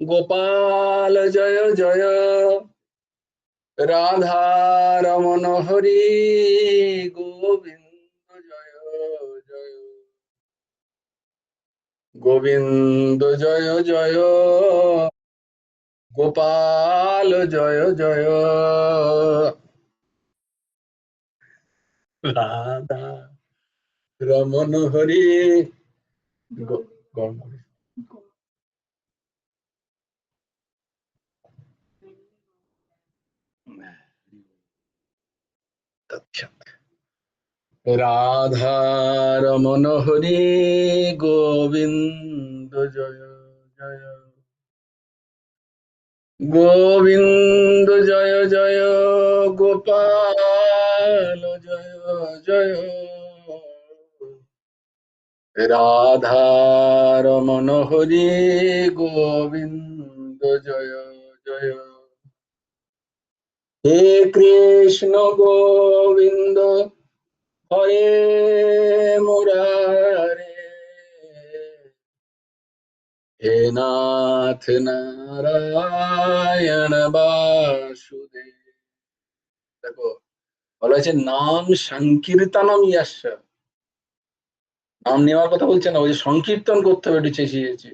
গোপাল জয় জয়, রাধা রমন হরি গোবিন্দ জয় জয়, গোবিন্দ জয় জয়, গোপাল জয় জয়, রাধা রমন হরি রাধা রমন হরি গোবিন্দ জয় জয়, গোবিন্দ জয় জয়, গোপাল জয় জয়, রাধা রমন হরি গোবিন্দ জয় জয়, হে কৃষ্ণ গোবিন্দ হরে মুরারে, হে নাথ নারায়ণ বাসুদেব। দেখো বলা হয়েছে নাম সংকীর্তনম ইয়াস্য, নাম নেওয়ার কথা বলছে না, ওই সংকীর্তন করতে হবে, একটু চেঁচিয়েছে,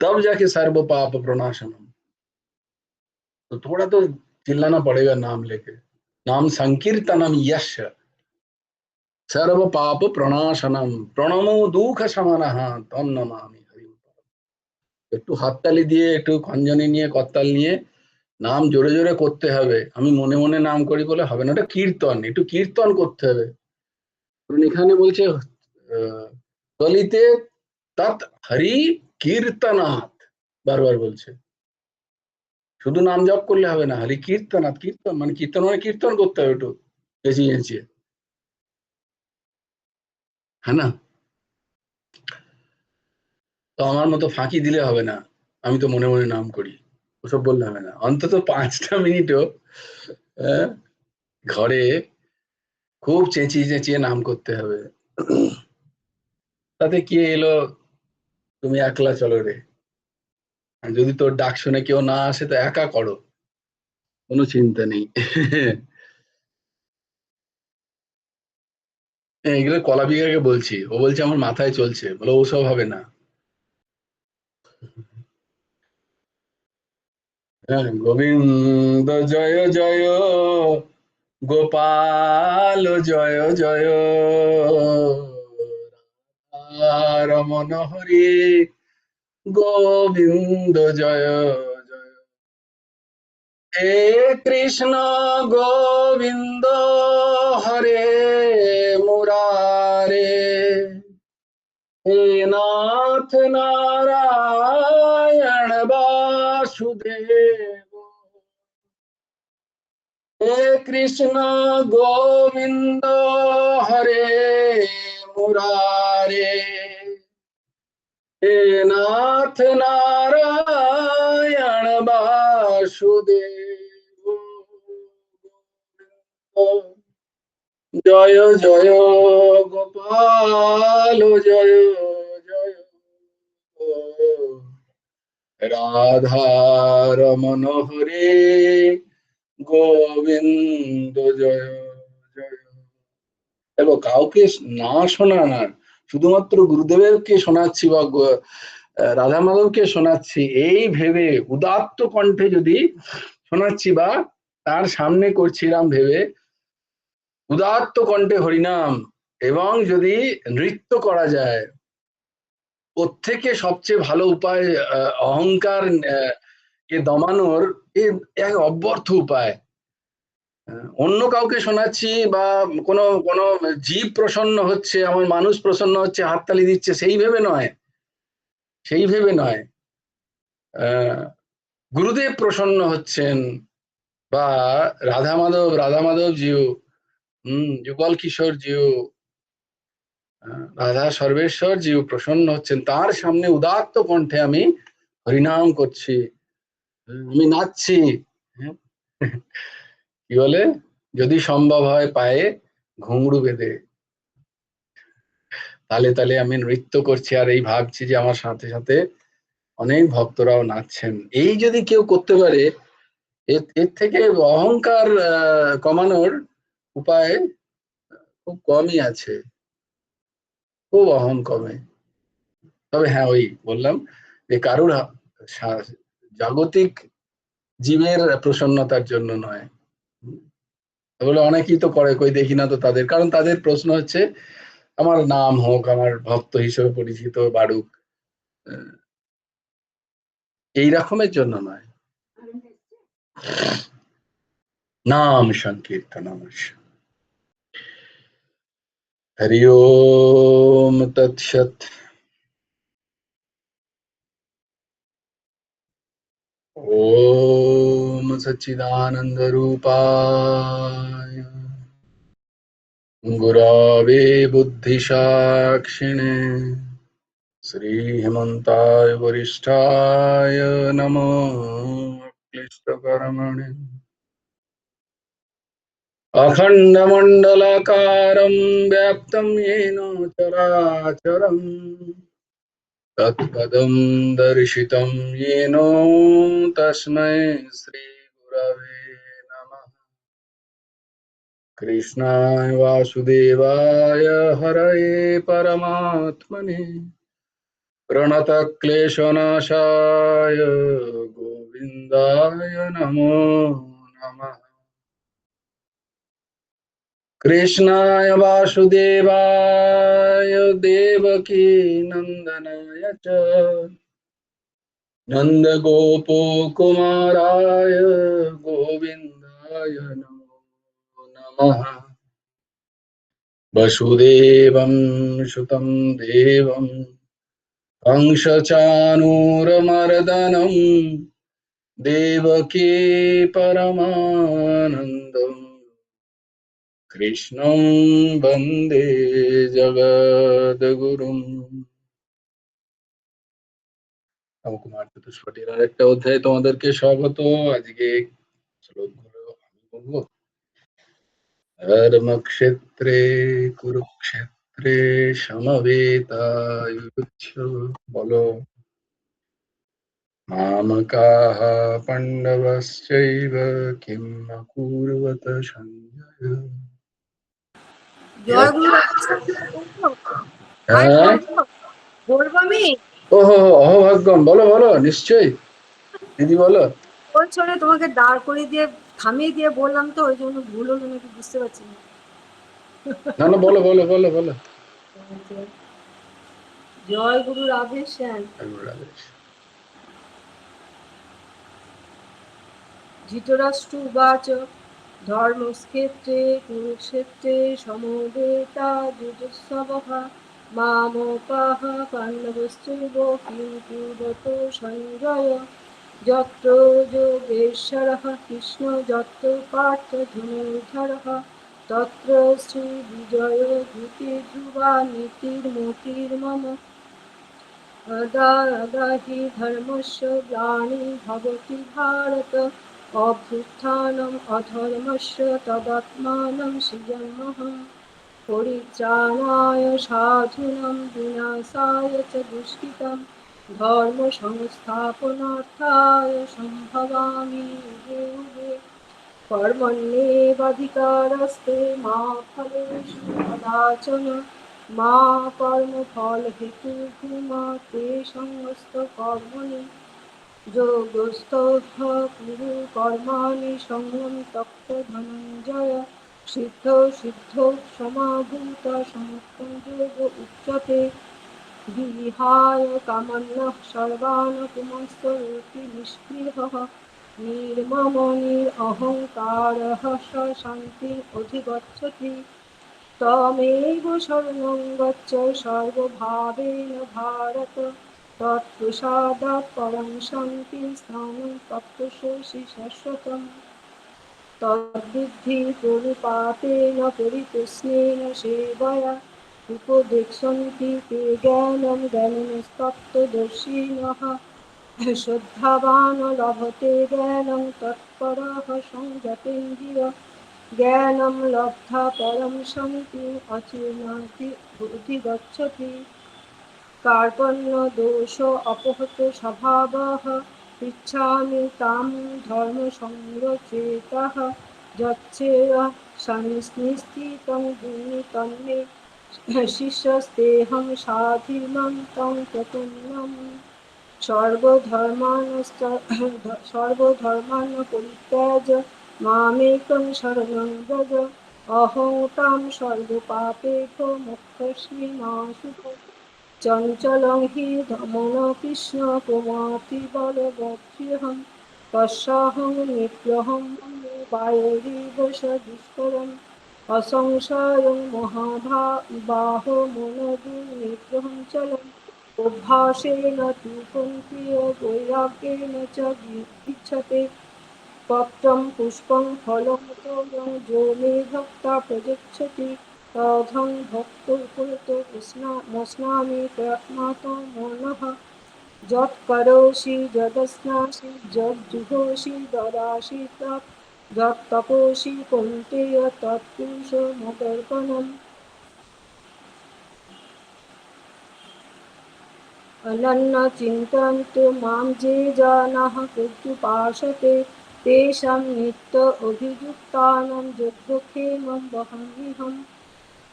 तब जाके सर्व पाप प्रणाशनम। तो थोड़ा तो चिल्लाना पड़ेगा नाम लेके, नाम संकीर्तनम यश सर्व पाप प्रणाशनम, प्रणमो दुख शमनः तन्नमामि हरिं। একটু হাততালি দিয়ে, একটু খঞ্জনি নিয়ে, করতাল নিয়ে নাম জোরে জোরে করতে হবে। আমি মনে মনে নাম করি বলে হবে না, ওটা কীর্তন, একটু কীর্তন করতে হবে। এখানে বলছে দলিতে তৎ হরি কীর্তনাথ, বারবার বলছে, শুধু নাম জপ করলে হবে না, হরি কীর্তনাথ, কীর্তন মানে কীর্তন মানে কীর্তন করতে হবে একটু চেঁচিয়ে চেঁচিয়ে, হ্যাঁ না? তো আমার মতো ফাঁকি দিলে হবে না, আমি তো মনে মনে নাম করি, ওসব বললে হবে না। অন্তত 5টা মিনিটও ঘরে খুব চেঁচিয়ে চেঁচিয়ে নাম করতে হবে। তাতে কি এলো, তুমি একলা চলো রে, যদি তোর ডাক শুনে কেউ না আসে তো একা করো, কোনো চিন্তা নেই। এগুলো কলা বিঘাকে বলছি, ও বলছে আমার মাথায় চলছে, বলো ওসব হবে না। হ্যাঁ, গোবিন্দ জয় জয়, গোপাল জয় জয়, রমন হরি গোবিন্দ জয় জয়, হে কৃষ্ণ গোবিন্দ হরে মুরারে, হে নাথ নারায়ণ বাসুদেব, হে কৃষ্ণ গোবিন্দ হরে মুরারে, হে নাথ নারায়ণ বাসুদেব, জয় জয়, গোপাল জয় জয়, রাধা রমন হরে গোবিন্দ জয় জয়। দেখো কাউকে না শোনানোর, শুধুমাত্র গুরুদেবেরকে শোনাচ্ছি বা রাধা মাধবকে শোনাচ্ছি এই ভেবে, উদাত্ত কণ্ঠে যদি শোনাচ্ছি বা তার সামনে করছিলাম ভেবে উদাত্ত কণ্ঠে হরিনাম, এবং যদি নৃত্য করা যায়, ওর থেকে সবচেয়ে ভালো উপায় অহংকার কে দমানোর এক অব্যর্থ উপায়। অন্য কাউকে শোনাচ্ছি বা কোনো কোনো জীব প্রসন্ন হচ্ছে, আমার মানুষ প্রসন্ন হচ্ছে, হাততালি দিচ্ছে, সেই ভেবে নয়, সেই ভেবে নয়, গুরুদেব প্রসন্ন হচ্ছেন বা রাধা মাধব জিউ, যুগল কিশোর জিউ, রাধা সর্বেশ্বর জিউ প্রসন্ন হচ্ছেন, তার সামনে উদাত্ত কণ্ঠে আমি হরিনাম করছি, আমি নাচছি, কি বলে, যদি সম্ভব হয় পায়ে ঘুঙরু বেঁধে, তালে তালে আমি নৃত্য করছি, আর এই ভাবছি যে আমার সাথে সাথে অনেক ভক্তরাও নাচছেন। এই যদি কেউ করতে পারে, এর থেকে অহংকার কমানোর উপায় খুব কমই আছে, খুব অহং কমে। তবে হ্যাঁ, ওই বললাম যে কারুর জাগতিক জীবের প্রসন্নতার জন্য নয়। বলে অনেকেই তো করে, কই দেখি না তো তাদের, কারণ তাদের প্রশ্ন হচ্ছে আমার নাম হোক, আমার ভক্ত হিসেবে পরিচিত বাড়ুক, এই রকমের জন্য নয়। নাম সংকীর্তন। হরি ওম তৎসৎ। ओम सच्चिदानंद रूपाय गुरवे बुद्धिसाक्षिणे श्री हेमंताय वरिष्ठाय नमो क्लिष्टकर्मणे अखंडमंडलाकारं व्याप्तं येन चराचरम् तत्पदं दर्शितं येन तस्मै श्रीगुरवे नमः। कृष्णाय वासुदेवाय हरये परमात्मने प्रणतक्लेशनाशाय गोविन्दाय नमो नमः। कृष्णाय वासुदेवाय देवकी नन्दनाय च नन्दगोपकुमाराय गोविन्दाय नमो नमः। वसुदेवं सुतं देवं कंसचाणूरमर्दनं देवकी परमानन्दम् कृष्णं वन्दे जगद्गुरुम्। নবকুমার চতুষ্পটির আরেকটা অধ্যায়ে তোমাদেরকে স্বাগত। আজকে শ্লোকগুলো আমি বলবো। ধর্মক্ষেত্রে কুরুক্ষেত্রে সমবেতায়ুচ্ছ। বলো। মামকাঃ পাণ্ডবশ্চৈব কিম অকুর্বত সঞ্জয়। জয় গুরু। হ্যাঁ, বলবো আমি। ওহো অহভাগ্যম, বলো বলো, নিশ্চয়ই দিদি বলো। বলছলে তোমাকে দাঁড় করিয়ে দিয়ে থামিয়ে দিয়ে বললাম তো, ওই জন্য ভুল হলো নাকি বুঝতে পারছি না। না না, বলো বলো বলো বলো। জয় গুরু রাধে শ্যাম। ধৃতরাষ্ট্র উবাচ ধর্মক্ষেত্রে কুরুক্ষেত্রে সমবেতা যুজস্ববः মামকাঃ পাণ্ডবশ্চৈব কিং কুর্বত সঞ্জয়। যত্র যোগেশ্বরः কৃষ্ণ যত্র পার্থ ধনুর্ধরः তত্র শ্রীবিজয় ভূতির্ধ্রুবা নীতির্মতির্মম। अदाहि धर्मस्य ग्लानिर्भवति भारत अभ्युत्थानम् अधर्मस्य तदात्मानं सृजामः। परित्राणाय साधूनां विनाशाय च दुष्कृतं धर्मसंस्थापनार्थाय सम्भवामि युगे युगे। कर्मण्येवाधिकारस्ते मा फलेषु कदाचन मा कर्मफलहेतुर्भूमा ते संगस्तकर्मणि योगस्थः कुरु कर्माणि सङ्गं तप्त धनञ्जय। सिद्धौ सिद्धौ समाभूत समत्वं योग उच्यते। विहाय कामन्यः सर्वान् पुंस्तरोति निःस्पृहः निर्ममो निरहङ्कारः स शान्तिम् अधिगच्छति। तमेव शरणं गच्छ सर्वभावेन भारत तत्प्रसादात् परं शान्तिं स्थानं तप्तशोषि शाश्वतम्। तद्विद्धि गुरुपातेन परितुष्णेन सेवया उपदेक्षन्ति ते ज्ञानं ज्ञानिनस्तत्त्वदर्शिनः। श्रद्धावान् लभते ज्ञानं तत्परः संयतेन्द्रिय ज्ञानं लब्ध्वा परं शान्तिम् अचिरात् अधिगच्छति। कार्पण्य दोष अपहत स्वभावः पृच्छामि तां धर्म संरचेतः यच्छेय संस्निस्थितं गुणि तन्मे शिष्यस्तेऽहं साधिनं तं प्रपन्नम् सर्वधर्मान् परित्याज्य मामेकं शरणं व्रज अहं तां सर्वपापेभ्यो मोक्षयिष्यामि मा शुचम् चञ्चलं हि धमनकृष्णपुमातिबलवत्यहं तस्याहं निग्रहं मन्ये वायुरिव सदुष्करम् असंशयं महाबाहो मनोदुर्निग्रहं चलम् उद्भासेन तु कुन्तीय वैराग्येण च विच्छते पत्रं पुष्पं फलं तोयं जो मे भक्ता प्रयच्छति तदहं भक्तोपहृतो मस्नामि प्रयत्नातो मनः यत्करोषि यदश्नासि यज्जुहोषि ददासि तत् यत्तपोषि कौन्तेय तत्पुरुषो मदर्पणम् अनन्यचिन्तन्तु मां ये जनाः कृत्युपासते तेषां नित्य अभियुक्तानां योगक्षेमं वहाम्यहम्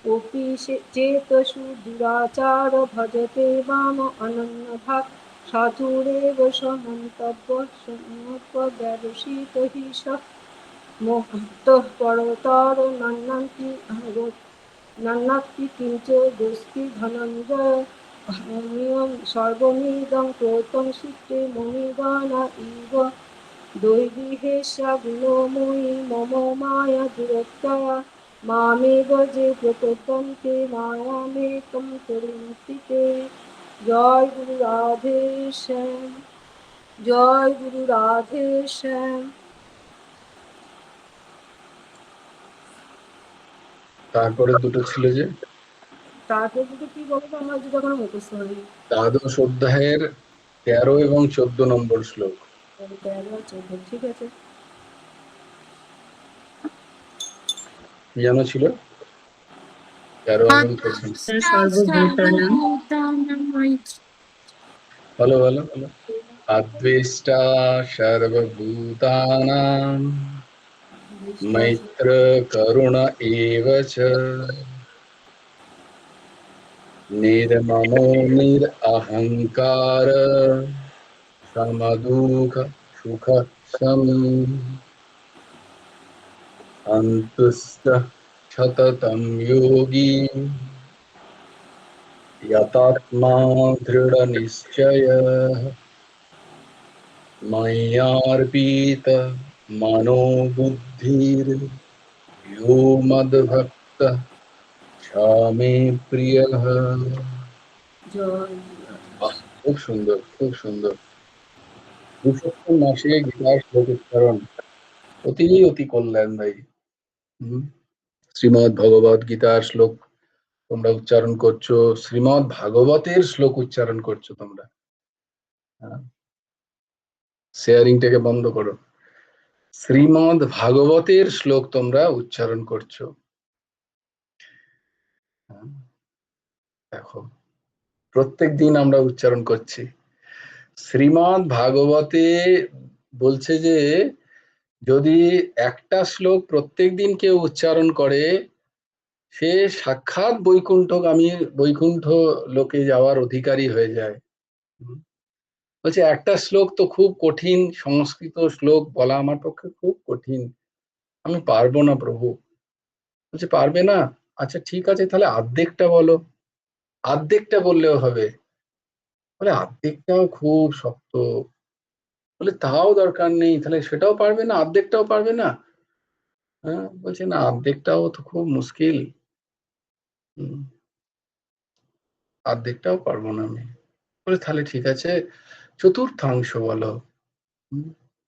कोऽपि चेतसु दुराचार भजते माम् अनन्यभाक् साधुरेव समन्तव्यव्यवसित हि सः मोहतः परतरो नन्नास्ति किञ्च दोस्ति धनञ्जय सर्वमिदं प्रोतं सूत्रे मुनिगण इव दैवीहेशा गुणमयी मम माया दुरत्यया मामेव जे प्रपद्यन्ते मायामेकं कुर्वन्ति ते जय गुरु राधे श्याम जय गुरु राधे श्याम। তারপরে দুটো ছিল যে তারপর দুটো কি বলবো আমার যেটা কোনো মুখস্থ হয়নি। দ্বাদশ অধ্যায়ের 13 এবং 14 নম্বর শ্লোক। 13 আর 14 ঠিক আছে। কি যেন ছিল? 13 এবং 14। ভালো ভালো ভালো। अद्वेष्टा सर्वभूतानां मैत्र करुण एव च निर्ममो निरहङ्कार समदुःख सुख शमी सन्तुष्टः सततं योगी यतात्मा दृढनिश्चयः मय्यार्पित मनो बुद्धिर्यो मद्भक्तः स मे प्रियः। খুব সুন্দর, খুব সুন্দর। পুরুষোত্তম মাসে গীতার শ্লোক উচ্চারণ অতি অতি কল্যাণদায়ী। শ্রীমদ্ ভগবত গীতার শ্লোক তোমরা উচ্চারণ করছো, শ্রীমদ্ ভাগবতের শ্লোক উচ্চারণ করছো তোমরা। শেয়ারিংটাকে বন্ধ করো। শ্রীমদ্ ভাগবতের শ্লোক তোমরা উচ্চারণ করছো। দেখো, প্রত্যেক দিন আমরা উচ্চারণ করছি। শ্রীমদ্ ভাগবতে বলছে যে যদি একটা শ্লোক প্রত্যেক দিন কেউ উচ্চারণ করে সে সাক্ষাৎ বৈকুণ্ঠ লোকে যাওয়ার অধিকারী হয়ে যায়। বলছে একটা শ্লোক তো খুব কঠিন, সংস্কৃত শ্লোক বলা আমার পক্ষে খুব কঠিন, আমি পারবো না প্রভু। বলছে পারবে না? আচ্ছা ঠিক আছে, তাহলে অর্ধেকটা বলো। অর্ধেকটা বললেও হবে। বলে অর্ধেকটাও খুব শক্ত। বলে তাও দরকার নেই, তাহলে সেটাও পারবে না, অর্ধেকটাও পারবে না? হ্যাঁ, বলছে না অর্ধেকটাও তো খুব মুশকিল, অর্ধেকটাও পারবো না আমি। বলে তাহলে ঠিক আছে চতুর্থাংশ বলো।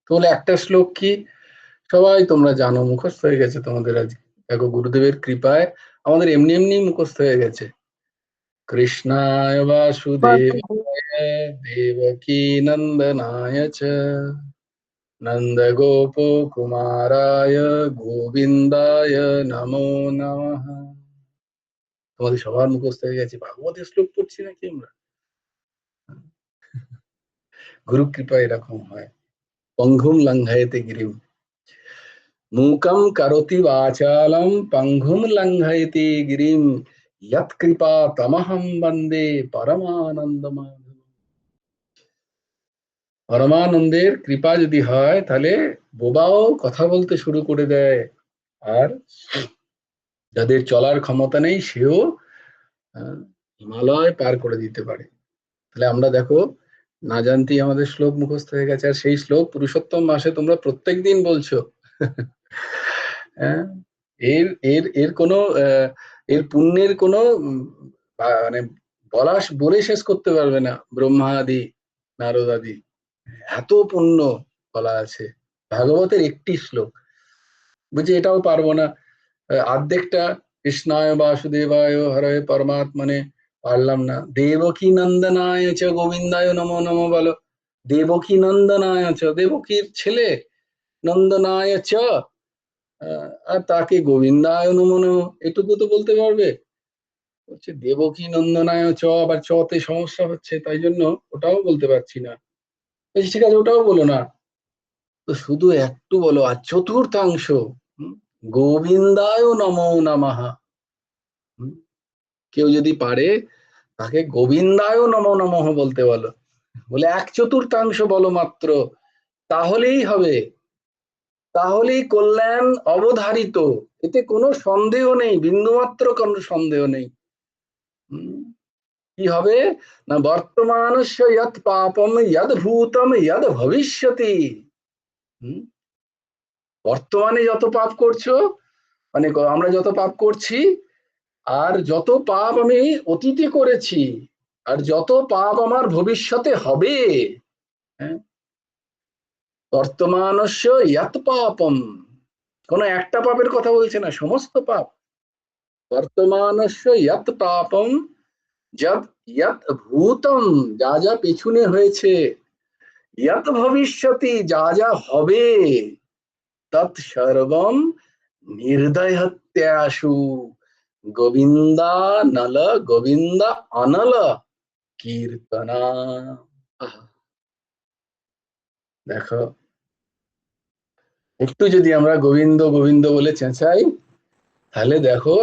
তো বলে একটা শ্লোক কি? সবাই তোমরা জানো, মুখস্থ হয়ে গেছে তোমাদের। আজকে দেখো গুরুদেবের কৃপায় আমাদের এমনি এমনি মুখস্থ হয়ে গেছে। কৃষ্ণায় বাসুদেবায় দেবকী নন্দনায় চ নন্দ গোপ কুমারায় গোবিন্দায় নমো নমঃ। তোমাদের সবার মুখস্থ হয়ে গেছে। ভাগবতের শ্লোক পড়ছি নাকি আমরা? গুরু কৃপা এরকম হয়। পঙ্গুম লঙ্ঘয়তে গিরিম, মূকম করোতি বাচালম পঙ্গুম লঙ্ঘয়তে গিরিম, ইয়ৎ কৃপা তমহম বন্দে পরমানন্দ মাধবম। পরমানন্দের কৃপা যদি হয় তাহলে বোবাও কথা বলতে শুরু করে দেয়, আর যাদের চলার ক্ষমতা নেই সেও হিমালয় পার করে দিতে পারে। তাহলে আমরা দেখো, না জানতেই আমাদের শ্লোক মুখস্থ হয়ে গেছে, আর সেই শ্লোক পুরুষোত্তম মাসে তোমরা প্রত্যেক দিন বলছো। হ্যাঁ, এর এর এর কোনো এর পুণ্যের কোনো মানে বলে শেষ করতে পারবে না ব্রহ্মা আদি নারদ আদি, এত পুণ্য বলা আছে ভাগবতের একটি শ্লোক। বুঝি এটাও পারবো না, অর্ধেকটা কৃষ্ণায় বাসুদেবায় হরে পরমাত্মনে পারলাম না। দেবকী নন্দনায় চ গোবিন্দায় নমো নমো বলো। দেবকী নন্দনায় চ, দেবকীর ছেলে নন্দনায় চ, আর তাকে গোবিন্দায় নমো নমো, এটুকু তো বলতে পারবে। হচ্ছে দেবকী নন্দনায় চ, আবার চতে সমস্যা হচ্ছে, তাই জন্য ওটাও বলতে পারছি না। ঠিক আছে, ওটাও বলো না, তো শুধু একটু বলো। আর চতুর্থাংশ, গোবিন্দায় নমো নমঃ, কেউ যদি পারে তাকে গোবিন্দায় নমো নমঃ বলতে বলো, বলে এক চতুর্থাংশ বলো মাত্র, তাহলেই হবে, তাহলেই কল্যাণ অবধারিত, এতে কোনো সন্দেহ নেই, বিন্দুমাত্র কোনো সন্দেহ নেই। কি হবে না, বর্তমানস্য যৎ পাপম যদ ভূতম যদ ভবিষ্যতি, বর্তমানে যত পাপ করছো, মানে আমরা যত পাপ করছি, আর যত পাপ আমি অতীতে করেছি, আর যত পাপ আমার ভবিষ্যতে হবে, হ্যাঁ, বর্তমানস্য যৎ পাপম, কোন একটা পাপের কথা বলছে না, সমস্ত পাপ। বর্তমানস্য যৎ পাপম যৎ যৎ ভূতম, যা যা পেছনে হয়েছে, যৎ ভবিষ্যতি, যা যা হবে, তৎ সর্বম নির্দয়ত্যাশু গোবিন্দা নল গোবিন্দ অনল কীর্তনা। দেখো, একটু যদি আমরা গোবিন্দ গোবিন্দ বলে চেঁচাই, তাহলে দেখো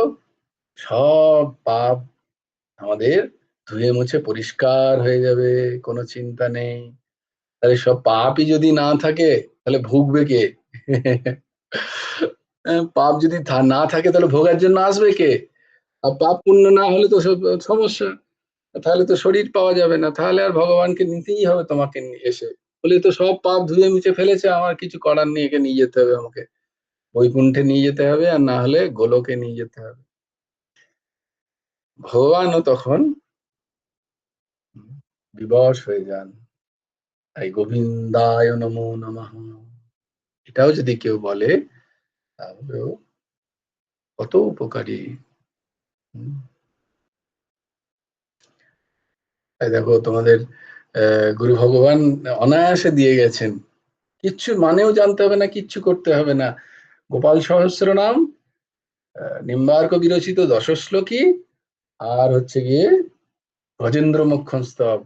সব পাপ আমাদের ধুয়ে মুছে পরিষ্কার হয়ে যাবে, কোনো চিন্তা নেই। তাহলে সব পাপই যদি না থাকে তাহলে ভুগবে কে? পাপ যদি না থাকে তাহলে ভোগের জন্য আসবে কে? আর পাপ পুণ্য না হলে তো সব সমস্যা, তাহলে তো শরীর পাওয়া যাবে না, তাহলে আর ভগবানকে নিতেই হবে তোমাকে এসে, বলে তো সব পাপ ধুয়ে মুছে ফেলেছে, আমার কিছু করার নেই, একে নিয়ে যেতে হবে আমাকে, বৈকুণ্ঠে নিয়ে যেতে হবে, আর না হলে গোলকে নিয়ে যেতে হবে। ভগবানও তখন বিবশ হয়ে যান। তাই গোবিন্দায় নমো নমঃ, এটাও যদি কেউ বলে তাহলেও কত উপকারী। তাই দেখো তোমাদের গুরু ভগবান অনায়াসে দিয়ে গেছেন, কিচ্ছু মানেও জানতে হবে না, কিচ্ছু করতে হবে না। গোপাল সহস্র নাম, নিম্বার্ক বিরচিত 10 শ্লোকী, আর হচ্ছে গিয়ে গজেন্দ্র মোক্ষণ স্তব,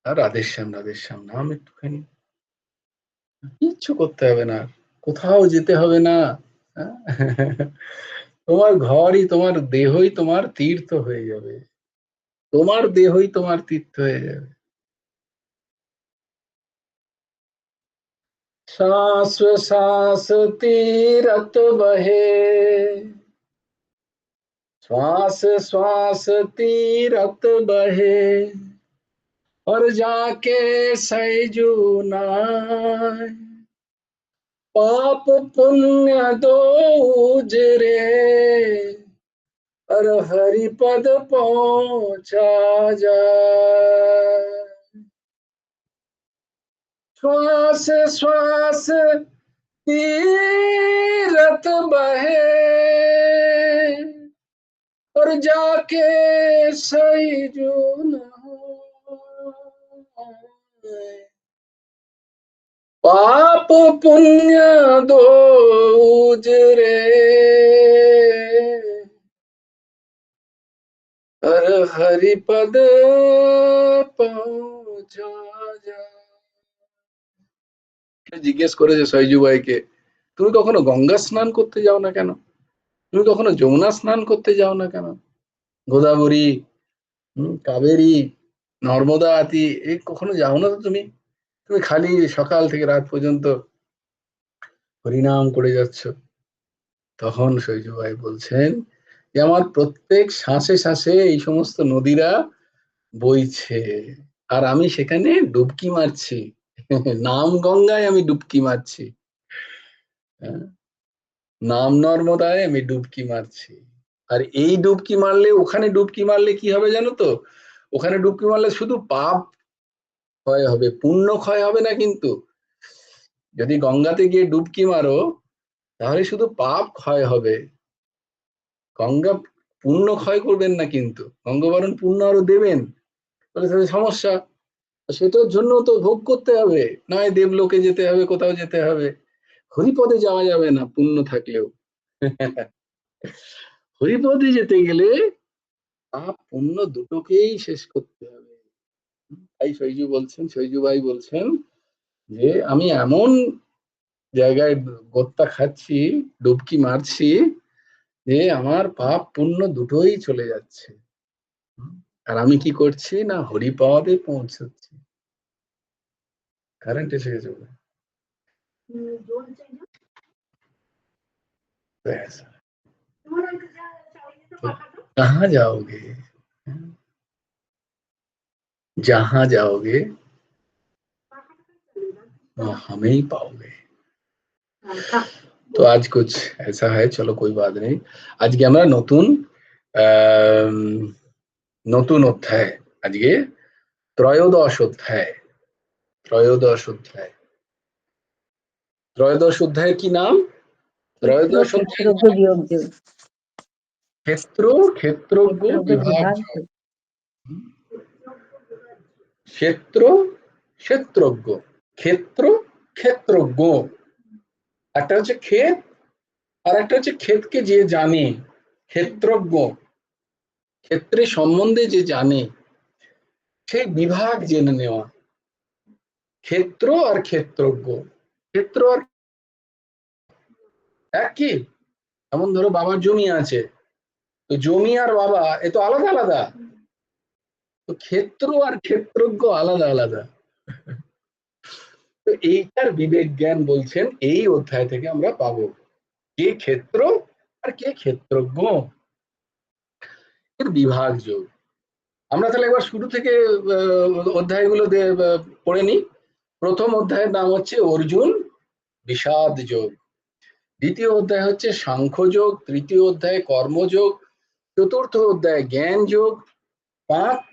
আর রাধেশ্যাম রাধেশ্যাম নাম একটুখানি, কিচ্ছু করতে হবে না, কোথাও যেতে হবে না। তোমার ঘরই, তোমার দেহই তোমার তীর্থ হয়ে যাবে, তোমার দেহই তোমার তীর্থ হয়ে যাবে। श्वास श्वास तीरथ बहे, श्वास श्वास तीरथ बहे, और जाके सैजू नाय, पाप पुण्य दो उजरे, और हरि पद पहुंचा जाए। श्वास श्वास तीरथ बहे, और जाके सही जून, पाप पुण्य दो उजरे, হরিপদ পৌঁছা যায়। জিজ্ঞেস করেছে সৈজু ভাইকে, তুমি কখনো গঙ্গা স্নান করতে যাও না কেন? তুমি কখনো যমুনা স্নান করতে যাও না কেন? গোদাবরী, কাবেরী, নর্মদা আতি এই কখনো যাও না তো তুমি? তুমি খালি সকাল থেকে রাত পর্যন্ত হরিনাম করে যাচ্ছ। তখন সৈজু ভাই বলছেন যে আমার প্রত্যেক শ্বাসে শ্বাসে এই সমস্ত নদীরা বইছে, আর আমি সেখানে ডুবকি মারছি। নাম গঙ্গায় আমি ডুবকি মারছি, হ্যাঁ, নাম নর্মদায় আমি ডুবকি মারছি। আর এই ডুবকি মারলে, ওখানে ডুবকি মারলে কি হবে জানো তো? ওখানে ডুবকি মারলে শুধু পাপ ক্ষয় হবে, পুণ্য ক্ষয় হবে না। কিন্তু যদি গঙ্গাতে গিয়ে ডুবকি মারো তাহলে শুধু পাপ ক্ষয় হবে, গঙ্গা পুণ্য ক্ষয় করবেন না। কিন্তু গঙ্গাবরণ পুণ্য আরো দেবেন, তাহলে তাদের সমস্যা। সেটার জন্য তো ভোগ করতে হবে, নয় দেবলোকে যেতে হবে, কোথাও যেতে হবে। হরিপদে যাওয়া যাবে না পুণ্য থাকলেও। হরিপদে যেতে গেলে পাপ পুণ্য দুটোকেই শেষ করতে হবে। তাই সৈজু ভাই বলছেন যে আমি এমন জায়গায় গোত্তা খাচ্ছি, ডুবকি মারছি, যে আমার পাপ পুণ্য দুটোই চলে যাচ্ছে। আর আমি কি করছি না, হরিপদে পৌঁছচ্ছি। কারেন্ট এসে গেছে বলে। कहाँ जाओगे, जहां जाओगे वो हमें ही पाओगे। तो आज कुछ ऐसा है, चलो कोई बात नहीं। আজকে আমরা নতুন নতুন অধ্যায়, আজকে ত্রয়োদশ অধ্যায়। ত্রয়োদশ অধ্যায়, ত্রয়োদশ অধ্যায়ের কি নাম? ত্রয়োদশ অধ্যায় ক্ষেত্র ক্ষেত্রজ্ঞ বিভাগ। ক্ষেত্র ক্ষেত্রজ্ঞ, ক্ষেত্র ক্ষেত্রজ্ঞ। একটা হচ্ছে ক্ষেত, আর একটা হচ্ছে ক্ষেতকে যে জানে, ক্ষেত্রজ্ঞ। ক্ষেত্রের সম্বন্ধে যে জানে, সেই বিভাগ জেনে নেওয়া। ক্ষেত্র আর ক্ষেত্রজ্ঞ, ক্ষেত্র আর একই। এমন ধরো বাবার জমি আছে, তো জমি আর বাবা এ তো আলাদা আলাদা, তো ক্ষেত্র আর ক্ষেত্রজ্ঞ আলাদা আলাদা। তো এইটার বিবেক জ্ঞান বলছেন এই অধ্যায় থেকে আমরা পাবো, কে ক্ষেত্র আর কে ক্ষেত্রজ্ঞ, এর বিভাগ যোগ। আমরা তাহলে একবার শুরু থেকে অধ্যায়গুলো পড়ে নিই। প্রথম অধ্যায়ের নাম হচ্ছে অর্জুন বিষাদ যোগ, দ্বিতীয় অধ্যায় হচ্ছে সাংখ্য যোগ, তৃতীয় অধ্যায় কর্মযোগ, চতুর্থ অধ্যায় জ্ঞান যোগ,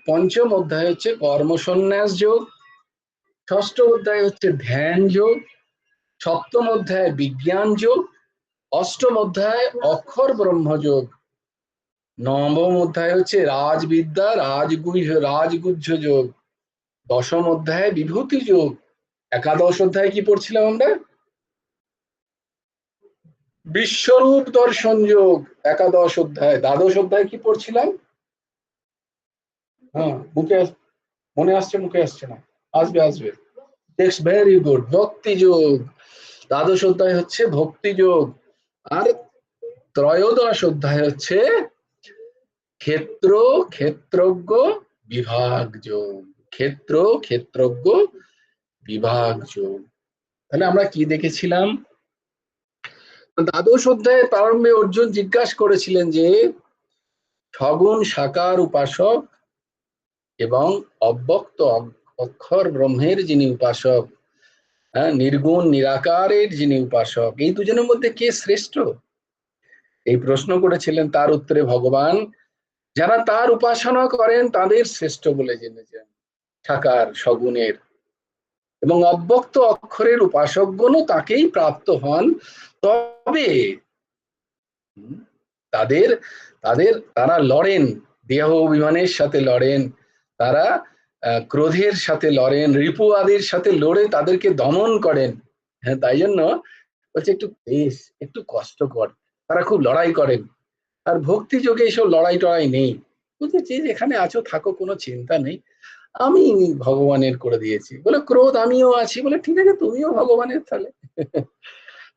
পঞ্চম অধ্যায় হচ্ছে কর্মসন্ন্যাস যোগ, ষষ্ঠ অধ্যায় হচ্ছে ধ্যান যোগ, সপ্তম অধ্যায় বিজ্ঞান যোগ, অষ্টম অধ্যায় অক্ষর ব্রহ্মযোগ, নবম অধ্যায় হচ্ছে রাজবিদ্যা রাজগুহ্য যোগ, দশম অধ্যায় বিভূতি যোগ, একাদশ অধ্যায় কি পড়ছিলাম আমরা? বিশ্বরূপ দর্শন যোগ, একাদশ অধ্যায়। দ্বাদশ অধ্যায় কি পড়ছিলাম? হ্যাঁ, মনে আসছে, মুখে আসছে না, আসবে আসবে। ভেরি গুড, ভক্তি যোগ। দ্বাদশ অধ্যায় হচ্ছে ভক্তি যোগ। আর ত্রয়োদশ অধ্যায় হচ্ছে ক্ষেত্র ক্ষেত্রজ্ঞ বিভাগ যোগ, ক্ষেত্র ক্ষেত্রজ্ঞ বিভাগ যোগ। তাহলে আমরা কি দেখেছিলাম? দ্বাদশ অধ্যায়ের প্রারম্ভে অর্জুন জিজ্ঞাসা করেছিলেন যে সগুণ সাকার উপাসক এবং অব্যক্ত অক্ষর ব্রহ্মের যিনি উপাসক, নির্গুণ নিরাকারের যিনি উপাসক, এই দুজনের মধ্যে কে শ্রেষ্ঠ? এই প্রশ্ন করেছিলেন। তার উত্তরে ভগবান যারা তার উপাসনা করেন তাদের শ্রেষ্ঠ বলে জেনেছেন, সাকার সগুণের, এবং অব্যক্ত অক্ষরের উপাসকগণও তাকেই প্রাপ্ত হন। তবে তাদের তাদের তারা লড়েন, দেহ অভিমানের সাথে লড়েন, তারা ক্রোধের সাথে লড়েন, রিপু আদির সাথে লড়ে তাদেরকে দমন করেন। হ্যাঁ, তাই জন্য বলছে একটু বেশ একটু কষ্টকর, তারা খুব লড়াই করেন। আর ভক্তি যোগে এইসব লড়াই টড়াই নেই, বুঝেছি যেখানে আছো থাকো, কোনো চিন্তা নেই, আমি ভগবানের করে দিয়েছি। বলে ক্রোধ আমিও আছি, বলে ঠিক আছে তুমিও ভগবানের তাহলে।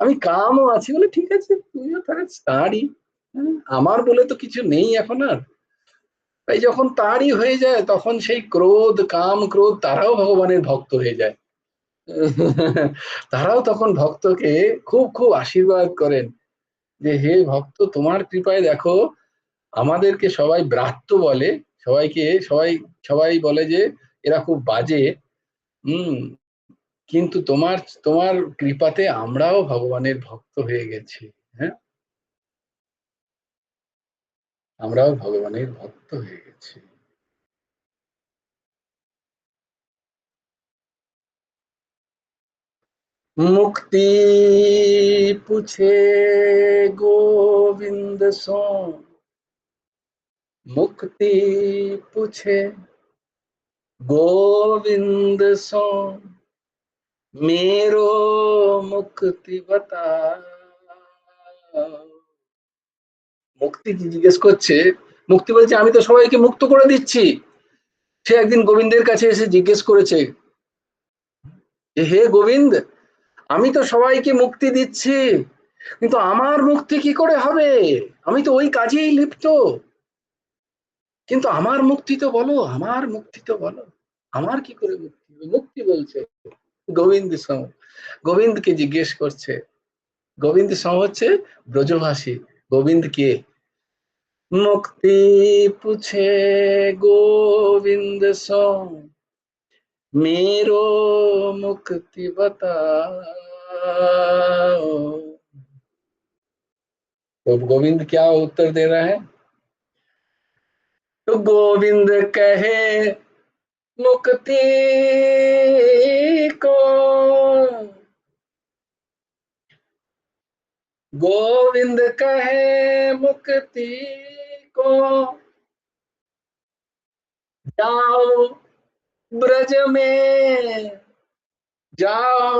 আমি কামও আছি, বলে ঠিক আছে তুমিও তাহলে তারই। আমার বলে তো কিছু নেই এখন আর। তাই যখন তারই হয়ে যায় তখন সেই ক্রোধ কাম ক্রোধ তারাও ভগবানের ভক্ত হয়ে যায়। তারাও তখন ভক্তকে খুব খুব আশীর্বাদ করেন যে হে ভক্ত, তোমার কৃপায় দেখো আমাদেরকে সবাই ব্রাত্য বলে, সবাইকে সবাই সবাই বলে যে এরা খুব বাজে, হুম, কিন্তু তোমার তোমার কৃপাতে আমরাও ভগবানের ভক্ত হয়ে গেছি। হ্যাঁ, আমরাও ভগবানের ভক্ত হয়ে গেছি। मुक्ति पूछे गोविंद सो, मुक्ति पूछे गोविंद सो, मेरो मुक्ति बता। মুক্তি জিজ্ঞেস করছে, মুক্তি বলছে আমি তো সবাইকে মুক্ত করে দিচ্ছি। সে একদিন গোবিন্দের কাছে এসে জিজ্ঞেস করেছে যে হে গোবিন্দ, আমি তো সবাইকে মুক্তি দিচ্ছি, কিন্তু আমার মুক্তি কি করে হবে? আমি তো ওই কাজেই লিপ্ত, কিন্তু আমার মুক্তি তো বলো, আমার মুক্তি তো বলো, আমার কি করে মুক্তি হবে? মুক্তি বলছে গোবিন্দ সম, গোবিন্দকে জিজ্ঞেস করছে। গোবিন্দ সম হচ্ছে ব্রজভাষী। গোবিন্দ কে? মুক্তি পুছে গোবিন্দ সম, मेरो मुक्ति बताओ। तो गोविंद क्या उत्तर दे रहा है? तो गोविंद कहे मुक्ति को, गोविंद कहे मुक्ति को, जाओ ब्रज में, जाओ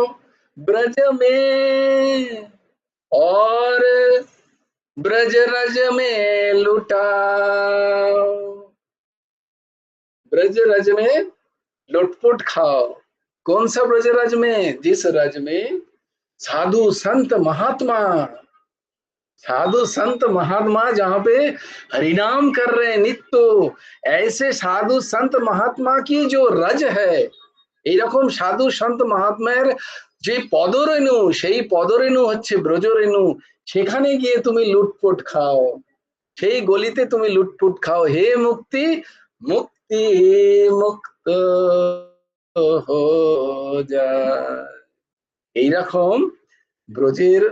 ब्रज में, और ब्रज रज में लुटाओ। ब्रज रज में लुटपुट खाओ। कौन सा ब्रज रज में? जिस रज में साधु संत महात्मा, साधु संत महात्मा जहां पे हरिनाम कर रहे हैं नित्य, ऐसे साधु संत महात्मा की जो रज है, এইরকম সাধু সন্ত মহাত্মার যে পদরেণু, সেই পদরেণু হচ্ছে ব্রজরেণু। সেখানে গিয়ে তুমি লুটপুট খাও, সেই গলিতে তুমি লুটপুট খাও। হে মুক্তি, মুক্তি মুক্ত হো যায়। এইরকম ব্রজের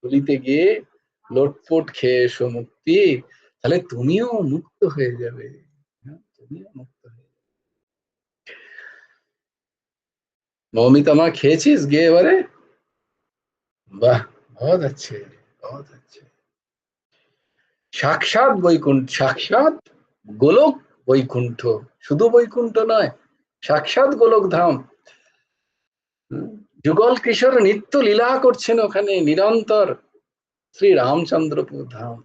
গলিতে গিয়ে লুটপুট খেয়ে এসো মুক্তি, তাহলে তুমিও মুক্ত হয়ে যাবে। তুমিও মুক্ত হয়ে যাবে। মৌমিতা মা খেয়েছিস গিয়ে এবারে? বাহ, বহুত अच्छे, बहुत अच्छे। সাক্ষাৎ বৈকুণ্ঠ, সাক্ষাৎ গোলক বৈকুণ্ঠ, শুধু বৈকুণ্ঠ নয়, সাক্ষাৎ গোলক ধাম। যুগল কিশোর নিত্য লীলা করছেন ওখানে নিরন্তর, শ্রী রামচন্দ্রপুর ধাম।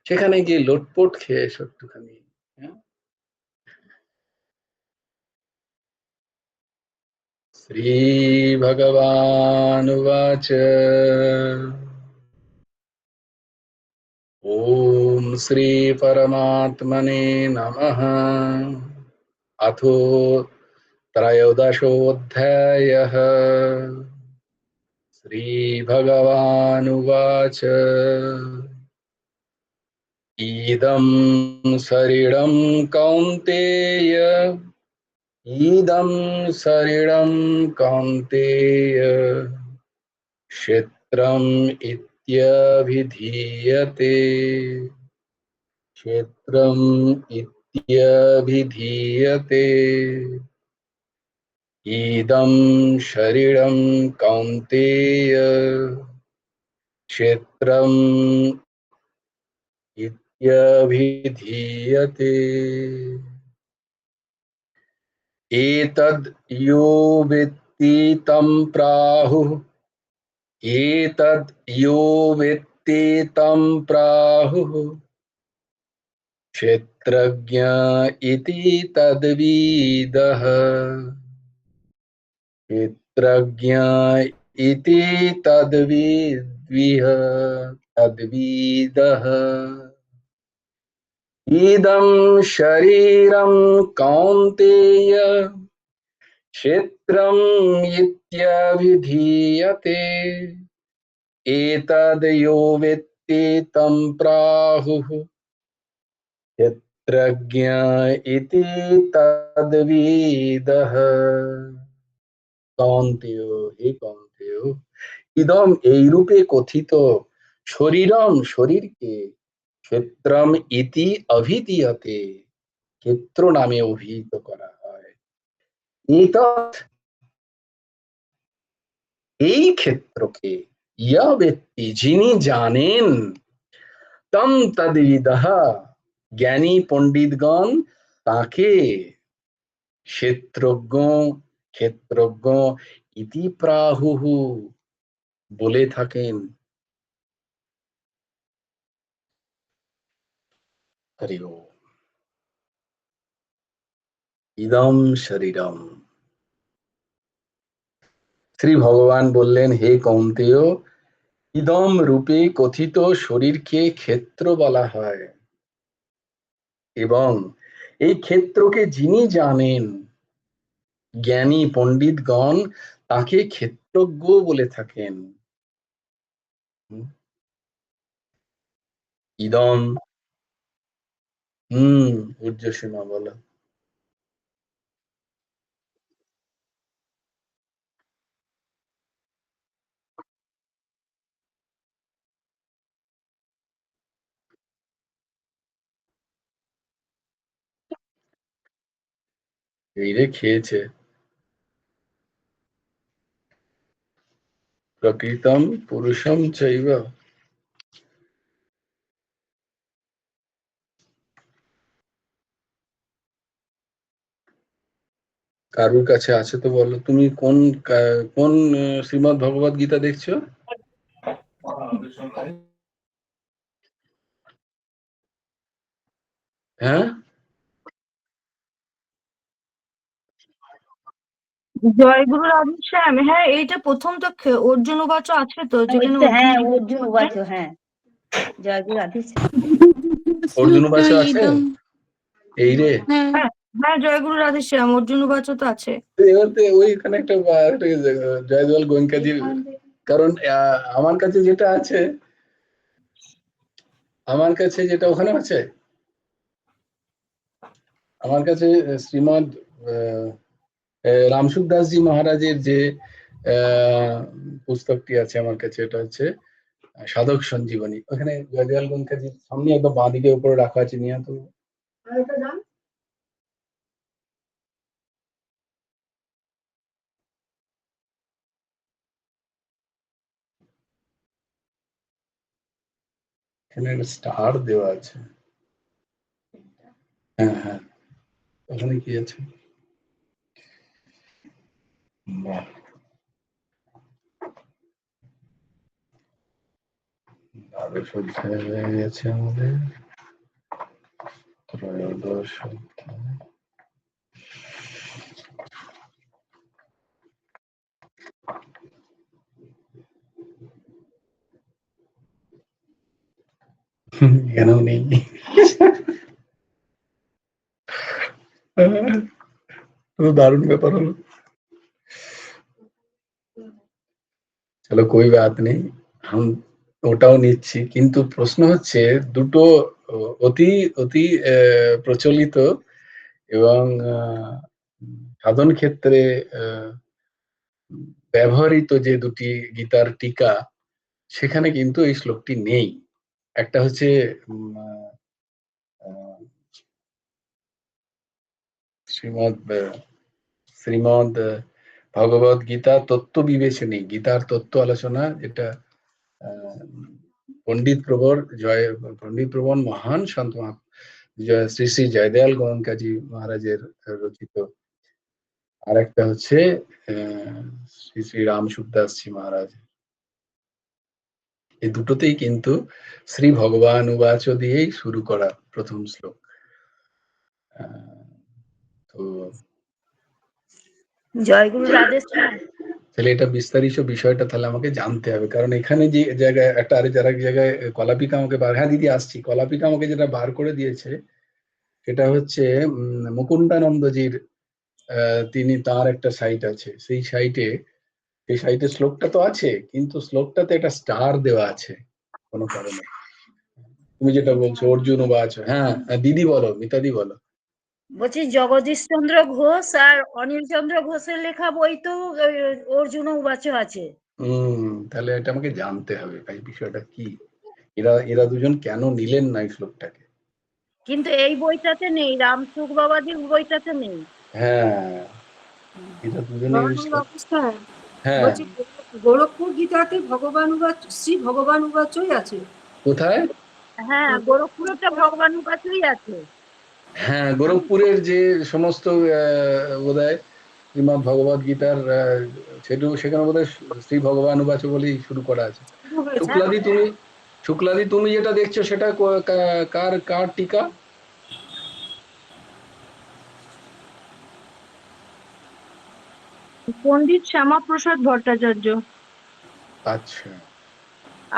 সেখানে গিয়ে লোটপোট খেয়ে এসো একটুখানি। শ্রী ভগবান উবাচ ওম শ্রী পরমাত্মনে নমঃ। अथो त्रयोदशोऽध्यायः। श्रीभगवानुवाच इदं शरीरं कौन्तेय, इदं शरीरं कौन्तेय क्षेत्रम् इत्यभिधीयते, क्षेत्रम् इत्यभिधीयते। इदं शरीरं कौन्तेय क्षेत्रम् इत्यभिधीयते। एतद् यो वेत्ति तं प्राहुः, एतद् यो वेत्ति तं प्राहुः क्षेत्रज्ञ क्षेत्रज्ञ इति तद्विदः क्षेत्रज्ञ इति तद्विदः इदं शरीरं कौन्तेय क्षेत्रम् इत्यभिधीयते एतद् यो वेत्ति तं प्राहुः क्षेत्रज्ञ इति तद्विदः। কৌন্তেয়, হে কৌন্তেয়, ইদম এইরূপে কথিত শরীরম শরীরকে ক্ষেত্রম ইতি অভিধীয়তে ক্ষেত্র নামে অভিহিত করা হয়। এতৎ এই ক্ষেত্রকে ইয়া ব্যক্তি যিনি জানেন তম তদ্বিদঃ জ্ঞানী পণ্ডিতগণ তাকে ক্ষেত্রজ্ঞ ক্ষেত্রজ্ঞ ইতি প্রাহুহু বলে থাকেন। হরি ওম। ইদম শরীরম, শ্রী ভগবান বললেন হে কৌন্তেয়, ইদম রূপে কথিত শরীরকে ক্ষেত্র বলা হয় এবং এই ক্ষেত্রকে যিনি জানেন জ্ঞানী পণ্ডিতগণ তাকে ক্ষেত্রজ্ঞ বলে থাকেন। ইদম ঊর্ধ্বসীমা বলো। এই রে খেয়েছে। প্রকৃতম পুরুষম চৈব। কারুর কাছে আছে তো বলো, তুমি কোন কোন শ্রীমদ্ ভগবদ গীতা দেখছো? হ্যাঁ, জয়গুরু রাধেশ্যাম, হ্যাঁ এইটা প্রথম তো অর্জুন উবাচ আছে তো, যেখানে হ্যাঁ অর্জুন উবাচ, হ্যাঁ জয়গুরু রাধেশ্যাম। অর্জুন উবাচ আছে এই রে। হ্যাঁ হ্যাঁ জয়গুরু রাধেশ্যাম, অর্জুন উবাচ তো আছে। এবারে ওইখানে একটা জয়দুয়াল গোয়েঙ্কাজির, কারণ আমার কাছে যেটা আছে, আমার কাছে যেটা ওখানে আছে, আমার কাছে শ্রীমদ রামসুখ দাসজি মহারাজের যে পুস্তকটি আছে আমার কাছে, এটা হচ্ছে সাধক সঞ্জীবনী। ওখানে জয়দয়াল গোয়েঙ্কাজির সামনে একদম বাঁ দিকে উপরে রাখা আছে, নিয়ে তো এখানে স্টার দেওয়া আছে। হ্যাঁ হ্যাঁ, ওখানে কি আছে? বাহ, দ্বাদশ অধ্যায় হয়ে গেছে আমাদের, ত্রয়োদশ অধ্যায়। এখানেও নেই। তো দারুণ ব্যাপার হলো। চলো कोई बात नहीं, हम ওটাও নিচ্ছি, কিন্তু প্রশ্ন হচ্ছে দুটো অতি অতি প্রচলিত এবং সাধন ক্ষেত্রে ব্যবহৃত যে দুটি গীতার টিকা, সেখানে কিন্তু এই শ্লোকটি নেই। একটা হচ্ছে শ্রীমদ ভগবদ গীতা তত্ত্ব বিবেচনী, গীতার তত্ত্ব আলোচনা, যেটা পণ্ডিত প্রবণ মহান সন্ত শ্রী শ্রী জয়দয়াল গোয়েঙ্কাজি মহারাজের রচিত। আর একটা হচ্ছে শ্রী শ্রী রামসুখ দাসজি মহারাজ। এই দুটোতেই কিন্তু শ্রী ভগবান উবাচ দিয়েই শুরু করা প্রথম শ্লোক। তো জয়গুরু রাধেশ্যাম। তাহলে এটা বিস্তারিত বিষয়টা তাহলে আমাকে জানতে হবে, কারণ এখানে যে জায়গায় একটা আরেক জায়গায় কলাপিকা আমাকে হ্যাঁ দিদি আসছি, কলাপিকা আমাকে যেটা বার করে দিয়েছে সেটা হচ্ছে মুকুন্দানন্দজির, তিনি তার একটা সাইট আছে, সেই সাইটে শ্লোকটা তো আছে, কিন্তু শ্লোকটাতে একটা স্টার দেওয়া আছে কোনো কারণে। তুমি যেটা বলছো অর্জুন উবাচ, হ্যাঁ দিদি বলো, মিতাদি বলো। বলছি জগদীশ চন্দ্র ঘোষ আর অনিল চন্দ্র ঘোষের লেখা বই তো অর্জুন উবাচ আছে। তাহলে এটা আমাকে জানতে হবে ভাই, বিষয়টা কি, এরা দুজন কেন নিলেন না এই শ্লোকটাকে। কিন্তু এই বইটাতে নেই, রামসুখ বাবাজির বইটাতে নেই। হ্যাঁ, এটা দুজনে ভগবান অবস্থা হ্যাঁ, বলছি গোরখপুর গীতাতে শ্রী ভগবান উবাচই আছে। কোথায়? হ্যাঁ, গোরখপুরেরটা ভগবান উবাচই আছে। হ্যাঁ, গোরখপুরের যে সমস্ত বোধহয় শ্রীমদ ভগবত গীতার সেখানে বোধহয় শ্রী ভগবান উবাচ বলেই শুরু করা আছে। শুরু হয়েছে। শুক্লাদি তুমি যেটা দেখছো সেটা কার কার টিকা? পণ্ডিত শ্যামাপ্রসাদ ভট্টাচার্য। আচ্ছা,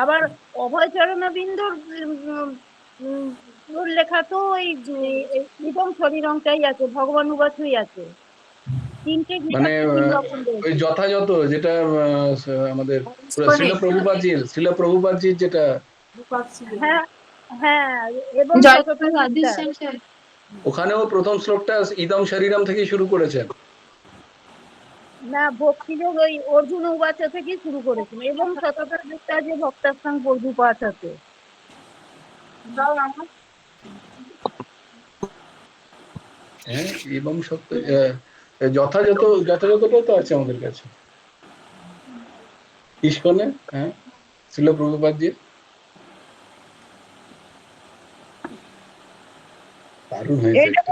আবার অভয়চরণ বিন্দুর ওর লেখা তো ওই ইদম শরীরংটাই আছে, ভগবান উবাচই আছে। তিনটে মানে গীতাতে তিন রকম ওই রয়েছে। যথাযথ যেটা আমাদের ইস্কনে শিল প্রভুপাদজির যেটা, হ্যাঁ হ্যাঁ, এবং জয়গুরু শততা বিদ্যা। রাধেশ্যাম স্যার। ওখানেও প্রথম শ্লোকটা ইদম শরীরম থেকে শুরু করেছেন। না, ভক্তিযোগ ওই অর্জুন উবাচ থেকে শুরু করেছেন, এবং শততা বিদ্যা যে ভক্তাস্থান প্রভুপাঠ আছে। হ্যাঁ, এবং সত্য যথাযথটাও তো আছে আমাদের কাছে ইস্কনে। হ্যাঁ, শিল প্রভুপাদজির দারুণ হয়েছে একটা।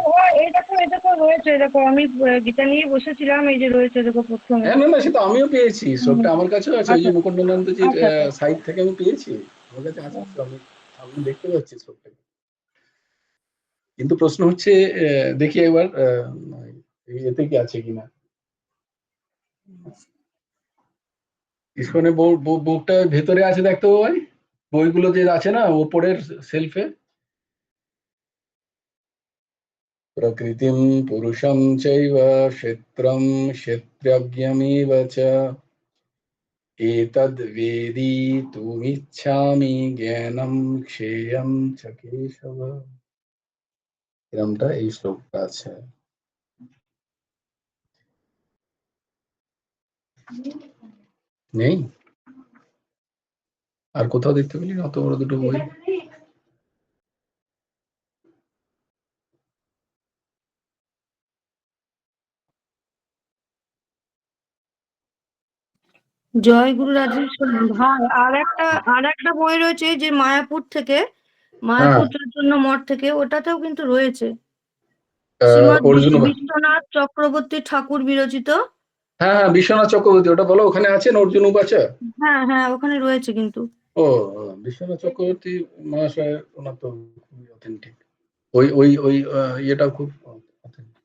এটা তো রয়েছে, দেখো আমি গীতা নিয়ে বসেছিলাম, এই যে রয়েছে দেখো প্রথমে। হ্যাঁ, না না, সেটা আমিও পেয়েছি, শ্লোকটা আমার কাছেও আছে, ওই যে আচ্ছা মুকুন্দানন্দজির আচ্ছা আচ্ছা। সাইট থেকে আমি পেয়েছি, আমার কাছে আছে, আমি দেখতে পাচ্ছি শ্লোকটাকে। কিন্তু প্রশ্ন হচ্ছে দেখি একবার এতে কি আছে কিনা, ইস্কনে বুকটা ভেতরে আছে দেখতে ভাই, বইগুলো যে আছে না ওপরের সেলফে, প্রকৃতিম পুরুষম চৈব ক্ষেত্রম ক্ষেত্রজ্ঞমেব চ এতদ্বেদি তুমিচ্ছামি জ্ঞানম ক্ষেয়ম চ কেশব। এরমটা এই শ্লোকটা আছে। নেই? আর কোথাও দেখতে পেলি না অত বড় দুটো বই? জয় গুরু রাধেশ্যাম। ভাই আর একটা বই রয়েছে যে মায়াপুর থেকে, হ্যাঁ, মায়াপুর চৈতন্য মঠ থেকে, ওটাতেও কিন্তু রয়েছে শ্রীমৎ অর্জুন, বিশ্বনাথ চক্রবর্তী ঠাকুর বিরচিত। হ্যাঁ হ্যাঁ, বিশ্বনাথ চক্রবর্তী, ওটা বলো, ওখানে আছেন অর্জুন উবাচা। হ্যাঁ হ্যাঁ, ওখানে রয়েছে কিন্তু। ও, বিশ্বনাথ চক্রবর্তী মহাশয়, ওনার তো খুবই অথেন্টিক, ওই ইয়েটাও খুব authentic।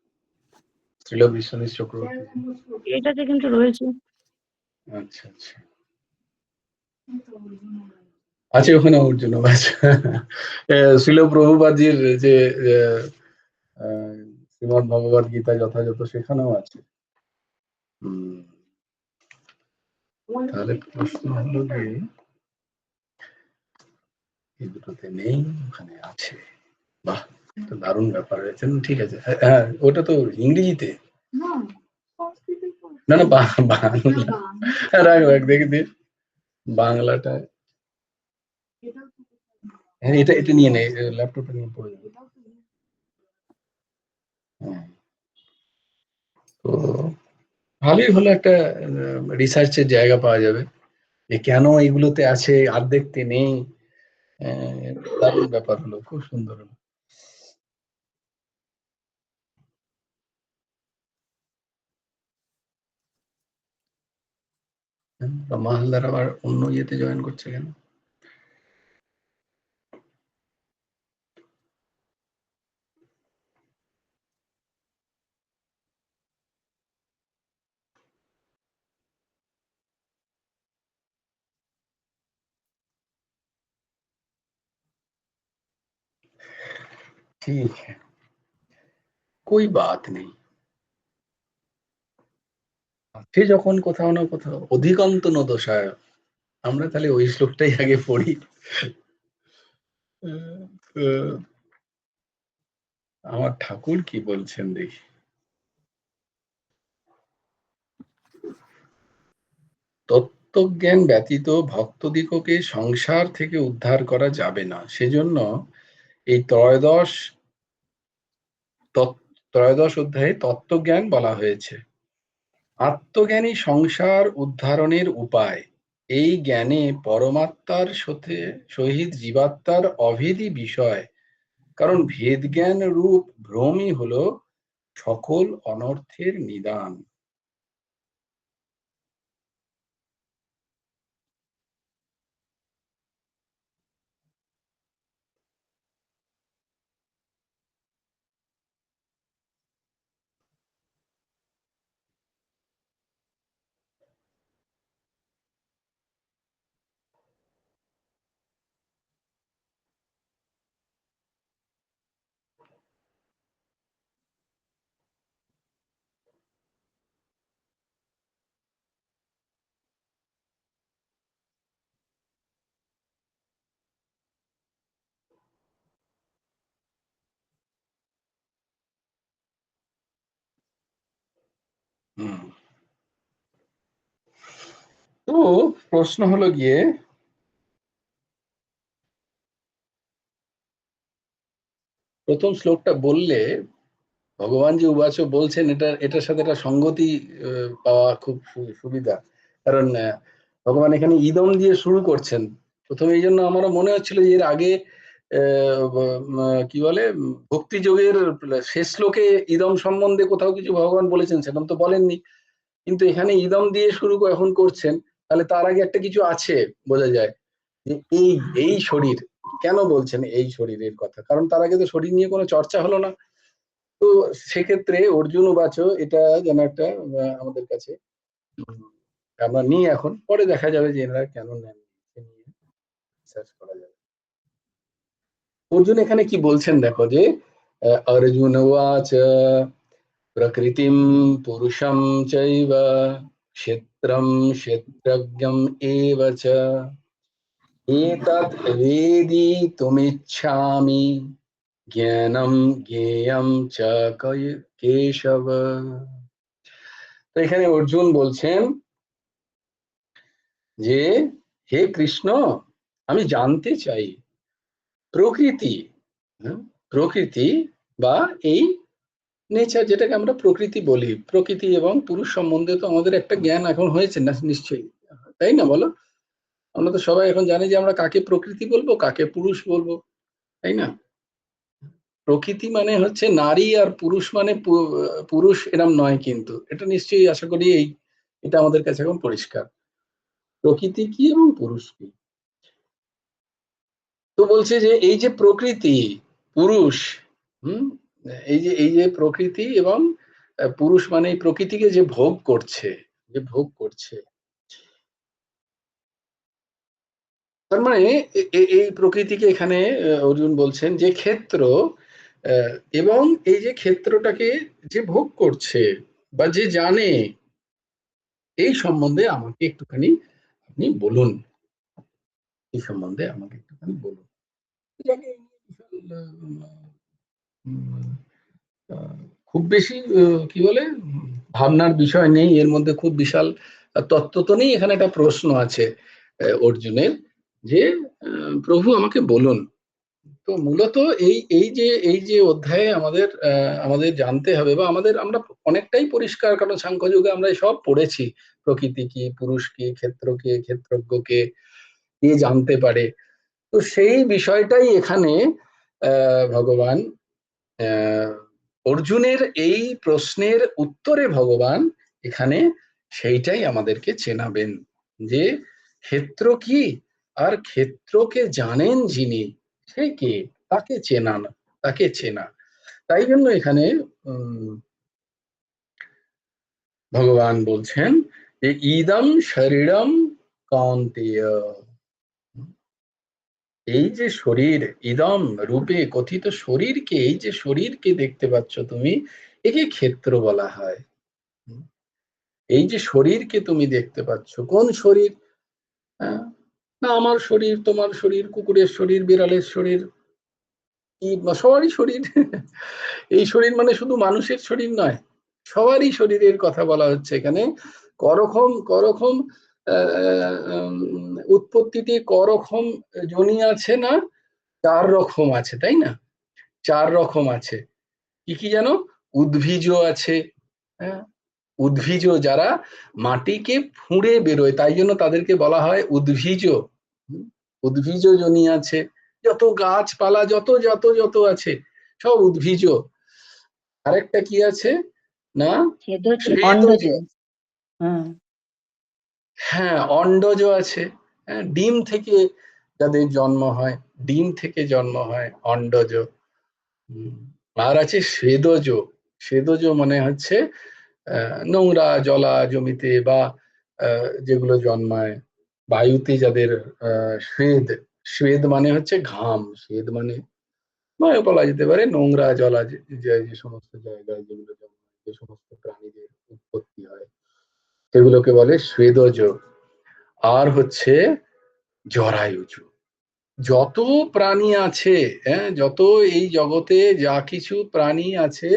ছিল বিশ্বনাথ চক্রবর্তী। এটাতে কিন্তু রয়েছে। আচ্ছা আচ্ছা, আছে ওখানে অর্জুন উবাচা। শিল প্রভুপাদজির যে শ্রীমদ ভগবত গীতা যথাযথ সেখানেও আছে। তাহলে প্রশ্ন হলো যে এই দুটোতে নেই, ওখানে আছে। বাহ, তো দারুণ ব্যাপার হয়েছে। ঠিক আছে, হ্যাঁ ওটা তো ইংরেজিতে, না না বাংলা, রাখ দেখি দে বাংলাটা। হ্যাঁ, এটা নিয়ে নে, ল্যাপটপটা নিয়ে পড়ে যাবে। হ্যাঁ, তো ভালোই হলো, একটা রিসার্চের জায়গা পাওয়া যাবে যে কেন এগুলোতে আছে আর দেখতে নেই। দারুণ ব্যাপার হলো, খুব সুন্দর হলো। মালদার আবার অন্য ইয়েতে জয়েন করছে কেন? ঠিক হ্যাঁ, कोई बात नहीं। আছে যখন কোথাও না কোথাও অধিকন্ত ন দোষায়, আমরা তাহলে ওই শ্লোকটাই আগে পড়ি। আহ, আমার ঠাকুর কি বলছেন দেখি। তত্ত্বজ্ঞান ব্যতীত ভক্তদিগকে সংসার থেকে উদ্ধার করা যাবে না, সেজন্য এই ত্রয়োদশ অধ্যায়ে তত্ত্বজ্ঞান বলা হয়েছে। আত্মজ্ঞানী সংসার উদ্ধারণের উপায়। এই জ্ঞানে পরমাত্মার সহিত জীবাত্মার অভেদী বিষয়, কারণ ভেদ জ্ঞান রূপ ভ্রমই হলো সকল অনর্থের নিদান। হুম। তো প্রশ্ন হলো গিয়ে, প্রথম শ্লোকটা বললে ভগবান যে উবাচ বলছেন, এটার সাথে একটা সঙ্গতি পাওয়া খুব সুবিধা। কারণ ভগবান এখানে ইদম দিয়ে শুরু করছেন প্রথমে, এই জন্য আমারও মনে হচ্ছিল যে এর আগে কি বলে ভক্তি যোগের শেষ শ্লোকে ইদম সম্বন্ধে কোথাও কিছু ভগবান বলেছেন, সেরকম তো বলেননি। কিন্তু এখানে ইদম দিয়ে শুরু এখন করছেন, তাহলে তার আগে একটা কিছু আছে বোঝা যায় যে এই এই শরীর কেন বলছেন, এই শরীরের কথা, কারণ তার আগে তো শরীর নিয়ে কোনো চর্চা হলো না। তো সেক্ষেত্রে অর্জুন উবাচ, এটা যেন একটা আমাদের কাছে আমরা নিই, এখন পরে দেখা যাবে যে এনারা কেন নেন, নিয়ে রিসার্চ করা যাবে। অর্জুন এখানে কি বলছেন দেখো, যে অর্জুন উবাচ প্রকৃতিম পুরুষম চৈব ক্ষেত্রম ক্ষেত্রজ্ঞম এব চ এতৎ বেদিতুমিচ্ছামি জ্ঞানম জ্ঞেয়ম চ কেশব। তো এখানে অর্জুন বলছেন যে হে কৃষ্ণ, আমি জানতে চাই প্রকৃতি, প্রকৃতি বা এই নেচার, যেটাকে আমরা প্রকৃতি বলি, প্রকৃতি এবং পুরুষ সম্বন্ধে তো আমাদের একটা জ্ঞান এখন হয়েছে না নিশ্চয়ই, তাই না বলো? আমরা তো সবাই এখন জানি যে আমরা কাকে প্রকৃতি বলবো, কাকে পুরুষ বলবো, তাই না? প্রকৃতি মানে হচ্ছে নারী, আর পুরুষ মানে পুরুষ এরম নয়, কিন্তু এটা নিশ্চয়ই আশা করি এটা আমাদের কাছে এখন পরিষ্কার, প্রকৃতি কি এবং পুরুষ কি। তো বলছে যে এই যে প্রকৃতি পুরুষ, হুম, এই যে প্রকৃতি এবং পুরুষ মানে এই প্রকৃতিকে যে ভোগ করছে, যে ভোগ করছে, তার মানে এই প্রকৃতিকে এখানে অর্জুন বলছেন যে ক্ষেত্র, এবং এই যে ক্ষেত্রটাকে যে ভোগ করছে বা যে জানে, এই সম্বন্ধে আমাকে একটুখানি আপনি বলুন, এই সম্বন্ধে আমাকে একটুখানি বলুন। এটাকে উম, আহ, খুব বেশি কি বলে ভাবনার বিষয় নেই এর মধ্যে, খুব বিশাল তত্ত্ব তো নেই, এখানে একটা প্রশ্ন আছে অর্জুনের, যে প্রভু আমাকে বলুন। তো মূলত এই যে অধ্যায়ে আমাদের জানতে হবে, বা আমরা অনেকটাই পরিষ্কার, কারণ সাংখ্যযোগে আমরা সব পড়েছি, প্রকৃতি কি, পুরুষ কি, ক্ষেত্র কি, ক্ষেত্রজ্ঞ কে, কে জানতে পারে। তো সেই বিষয়টাই এখানে ভগবান অর্জুনের এই প্রশ্নের উত্তরে ভগবান এখানে সেইটাই আমাদেরকে চেনাবেন, যে ক্ষেত্র কি, আর ক্ষেত্রকে জানেন যিনি, সে কে, তাকে চেনা না, তাকে চেনা। তাই জন্য এখানে ভগবান বলছেন যে ইদম শরীরম কান্তেয়, এই যে শরীর, ইদম রূপে কথিত শরীরকে, এই যে শরীরকে দেখতে পাচ্ছ তুমি, একে ক্ষেত্র বলা হয়। এই যে শরীরকে তুমি দেখতে পাচ্ছ, কোন শরীর? না আমার শরীর, তোমার শরীর, কুকুরের শরীর, বিড়ালের শরীর, সবারই শরীর। এই শরীর মানে শুধু মানুষের শরীর নয়, সবারই শরীরের কথা বলা হচ্ছে এখানে। করকম করকম উৎপত্তিতে করকম যোনি আছে না? 4 রকম আছে, তাই না? 4 রকম আছে। কি কি জানো? উদ্ভিজ আছে, হ্যাঁ, উদ্ভিজ যারা মাটিকে ফুঁড়ে বেরোয়, তাই জন্য তাদেরকে বলা হয় উদ্ভিজ। উদ্ভিজ যোনি আছে, যত গাছপালা যত যত যত আছে সব উদ্ভিজ। আরেকটা কি আছে না? অন্ডজ। হ্যাঁ, অন্ডজ আছে। হ্যাঁ, ডিম থেকে যাদের জন্ম হয়, ডিম থেকে জন্ম হয় অন্ডজ। আর আছে স্বেদজ। স্বেদজ মানে হচ্ছে নোংরা জলা জমিতে বা যেগুলো জন্মায় বায়ুতে, যাদের স্বেদ, স্বেদ মানে হচ্ছে ঘাম, স্বেদ মানে বলা যেতে পারে নোংরা জলা যে সমস্ত জায়গায় যেগুলো জন্মায়, যে সমস্ত প্রাণীদের উৎপত্তি হয় সেগুলোকে বলে স্বেদজ। আর হচ্ছে জরায়ুজ। যত প্রাণী আছে, হ্যাঁ, যত এই জগতে যা কিছু প্রাণী আছে,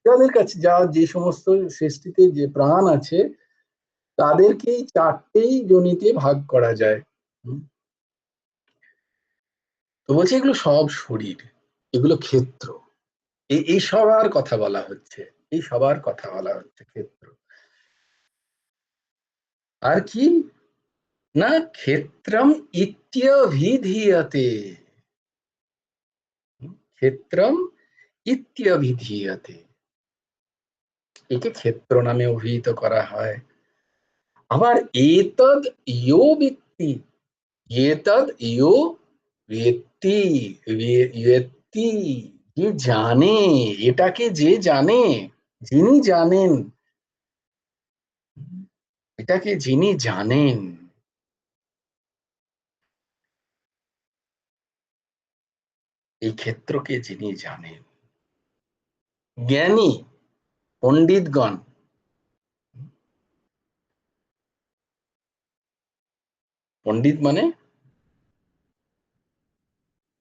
যাদের কাছে যা যে সমস্ত সৃষ্টিতে যে প্রাণ আছে, তাদেরকেই 4টেই যোনিতে ভাগ করা যায়। তো বলছে এগুলো সব শরীর, এগুলো ক্ষেত্র। এই সবার কথা বলা হচ্ছে, এই সবার কথা বলা হচ্ছে ক্ষেত্র। আর কি না? ক্ষেত্রম ইত্যভিধীয়তে। ক্ষেত্রম ইত্যভিধীয়তে, একে ক্ষেত্র নামে অভিহিত করা হয়। আবার এতদ ইয়ো ব্যক্তি, এতদ ইয়ো ব্যক্তি, ব্যক্তি যে জানে, এটাকে যে জানে, যিনি জানেন, এটাকে যিনি জানেন, এই ক্ষেত্রকে যিনি জানেন, জ্ঞানী পণ্ডিতগণ। পণ্ডিত মানে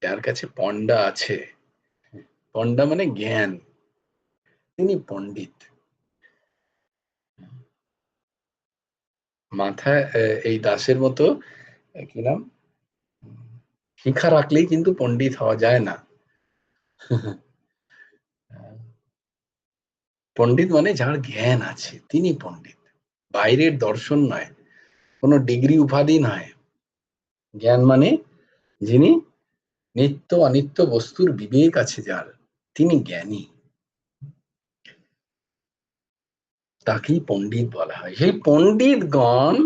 যার কাছে পণ্ডা আছে, পণ্ডা মানে জ্ঞান, তিনি পণ্ডিত। মাথায় এই দাসের মতো কি নাম, শিক্ষা রাখলেই কিন্তু পণ্ডিত হওয়া যায় না। পণ্ডিত মানে যার জ্ঞান আছে তিনি পণ্ডিত, বাইরের দর্শন নয়, কোনো ডিগ্রি উপাধি নয়। জ্ঞান মানে যিনি নিত্য অনিত্য বস্তুর বিবেক আছে যার, তিনি জ্ঞানী, তাকেই পণ্ডিত বলা হয়। সেই পণ্ডিতগণ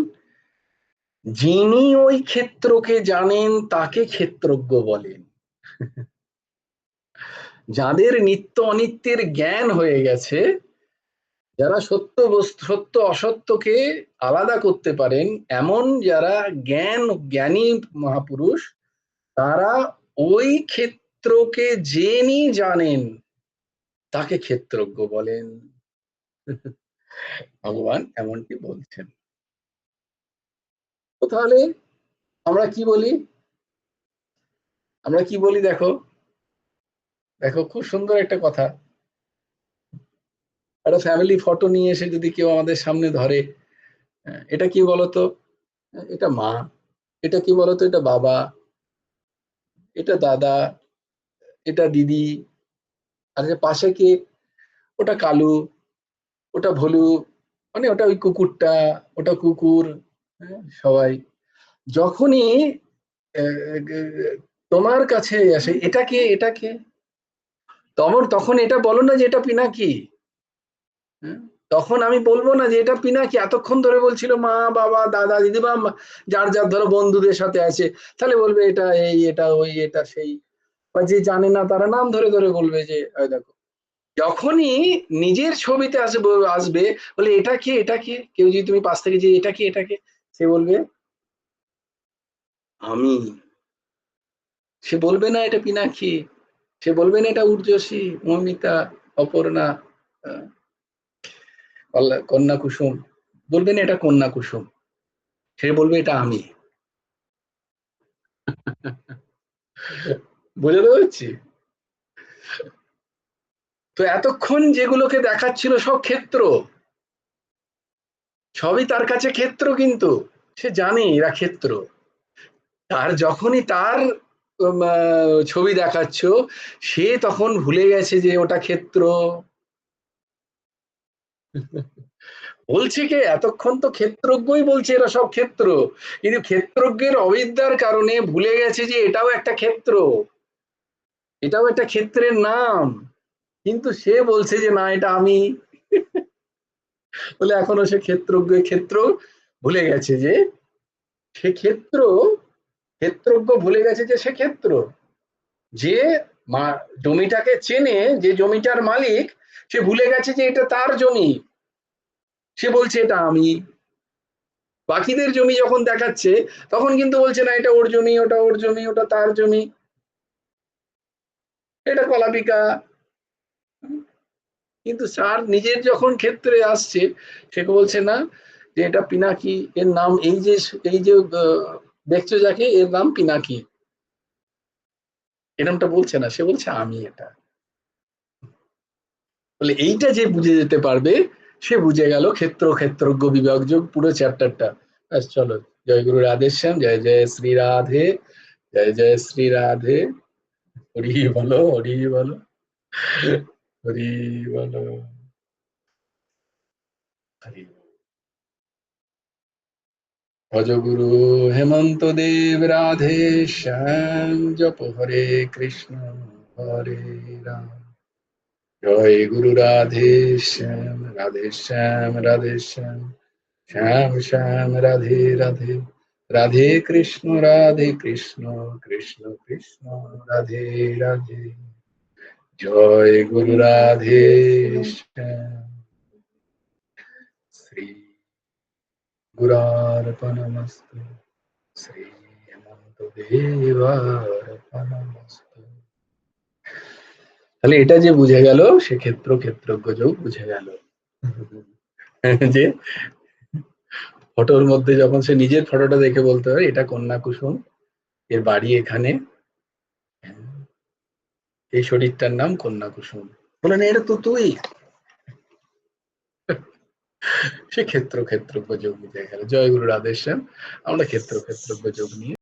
যিনি ওই ক্ষেত্রকে জানেন তাকে ক্ষেত্রজ্ঞ বলেন। যাদের নিত্য অনিত্যের জ্ঞান হয়ে গেছে, যারা সত্য সত্য অসত্যকে আলাদা করতে পারেন, এমন যারা জ্ঞানী মহাপুরুষ, তারা ওই ক্ষেত্রকে যিনি জানেন তাকে ক্ষেত্রজ্ঞ বলেন। ভগবান এমনটি বলছেন। তো তাহলে আমরা কি বলি? আমরা কি বলি দেখো, দেখো খুব সুন্দর একটা কথা। একটা ফ্যামিলি ফটো নিয়ে এসে যদি কেউ আমাদের সামনে ধরে, এটা কি বলতো? এটা মা। এটা কি বলতো? এটা বাবা, এটা দাদা, এটা দিদি। আর যে পাশে কে? ওটা কালু, ওটা ভলু, মানে ওটা ওই কুকুরটা, ওটা কুকুর। সবাই যখনই তোমার কাছে আসে, এটা কে, এটা কে, তখন এটা বলো না যে এটা পিনাকি। তখন আমি বলবো না যে এটা পিনাকি, এতক্ষণ ধরে বলছিল মা বাবা দাদা দিদি, বা যার যার ধরো বন্ধুদের সাথে আছে, তাহলে বলবে এটা এই, এটা ওই, এটা সেই। বা যে জানে না তারা নাম ধরে ধরে বলবে যে দেখো। যখনই নিজের ছবিতে আসবে বলে এটা কে, এটা কে, কেউ যদি তুমি পাশ থেকে যে এটা কে, এটা কে, সে বলবে আমি। সে বলবে না এটা পিনাকি, সে বলবে না এটা ঊর্জশী, মৌমিতা, অপর্ণা, কন্যা কুসুম, বলবে না এটা কন্যা কুসুম, সে বলবে এটা আমি। বোঝাতে পারছি? তো এতক্ষণ যেগুলোকে দেখাচ্ছিল সব ক্ষেত্র, সবই তার কাছে ক্ষেত্র, কিন্তু সে জানে এরা ক্ষেত্র। তার যখনই তার ছবি দেখাচ্ছ, সে তখন ভুলে গেছে যে ওটা ক্ষেত্র। বলছে কে এতক্ষণ তো ক্ষেত্রজ্ঞই বলছে এরা সব ক্ষেত্র, কিন্তু ক্ষেত্রজ্ঞের অবিদ্যার কারণে ভুলে গেছে যে এটাও একটা ক্ষেত্র, এটাও একটা ক্ষেত্রের নাম, কিন্তু সে বলছে যে না এটা আমি। বলে এখনো সে ক্ষেত্রজ্ঞ, ক্ষেত্র ভুলে গেছে যে সে ক্ষেত্র, ক্ষেত্রজ্ঞ ভুলে গেছে যে সে ক্ষেত্র। যে জমিটাকে চেনে, যে জমিটার মালিক, সে ভুলে গেছে যে এটা তার জমি, সে বলছে এটা আমি। বাকিদের জমি যখন দেখাচ্ছে তখন কিন্তু বলছে না এটা ওর জমি, ওটা ওর জমি, ওটা তার জমি, এটা কলাপিকা। কিন্তু স্যার নিজের যখন ক্ষেত্রে আসছে, সে বলছে না যে এটা পিনাকি, এর নাম এই যে, এই যে দেখছো যাকে, এর নাম পিনাকি, এরমটা বলছে না, সে বলছে আমি এটা। বলে এইটা যে বুঝে যেতে পারবে, সে বুঝে গেল ক্ষেত্র ক্ষেত্রজ্ঞ বিভাগ যোগ পুরো চ্যাপ্টারটা। ব্যাস চলো, জয় গুরু রাধেশ্যাম, জয় জয় শ্রী রাধে, জয় জয় শ্রী রাধে, হরি বলো, হরি বলো, হরি বলো, হরি। ভজ গুরু হেমন্ত দেব রাধে শ্যাম, জপ হরে কৃষ্ণ হরে রাম, জয় গুরু রাধে শ্যাম, রাধে শ্যাম, রাধে শ্যাম, শ্যাম শ্যাম রাধে রাধে, রাধে কৃষ্ণ কৃষ্ণ কৃষ্ণ রাধে রাধে। জয় গুরু রাধে শ্যাম। শ্রী গুরার্পণমস্তু, শ্রী হেমন্ত দেবার্পণমস্তু। তাহলে এটা যে বুঝে গেল, সে ক্ষেত্র ক্ষেত্রজ্ঞ যোগ বুঝে গেল। যে ফটোর মধ্যে যখন সে নিজের ফটোটা দেখে বলতে পারে এটা কন্যা কুসুম, এর বাড়ি এখানে, এই শরীরটার নাম কন্যা কুসুম, বলে না এটা তো তুই। সে ক্ষেত্র ক্ষেত্রজ্ঞ যোগ বুঝে গেল। জয় গুরু রাধেশ্যাম। আমরা ক্ষেত্র ক্ষেত্রজ্ঞ যোগ নিয়ে